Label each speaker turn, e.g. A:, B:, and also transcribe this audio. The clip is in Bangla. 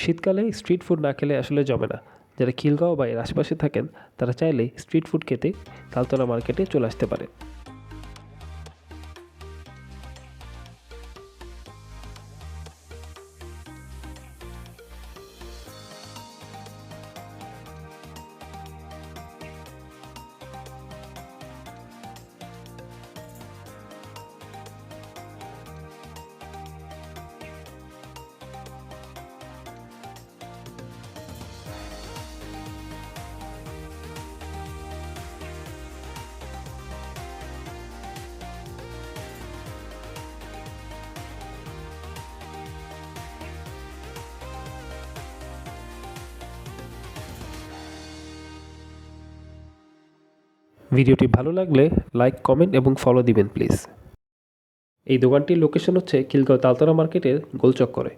A: শীতকালে স্ট্রিট ফুড না খেলে আসলে জমে না। যারা খিলগাঁও বা এর আশেপাশে থাকেন তারা চাইলেই স্ট্রিট ফুড খেতে তালতলা মার্কেটে চলে আসতে পারে। ভিডিওটি ভালো লাগলে লাইক, কমেন্ট এবং ফলো দিবেন প্লিজ। এই দোকানটির লোকেশন হচ্ছে খিলগাঁও তালতলা মার্কেটের গোলচক্করে।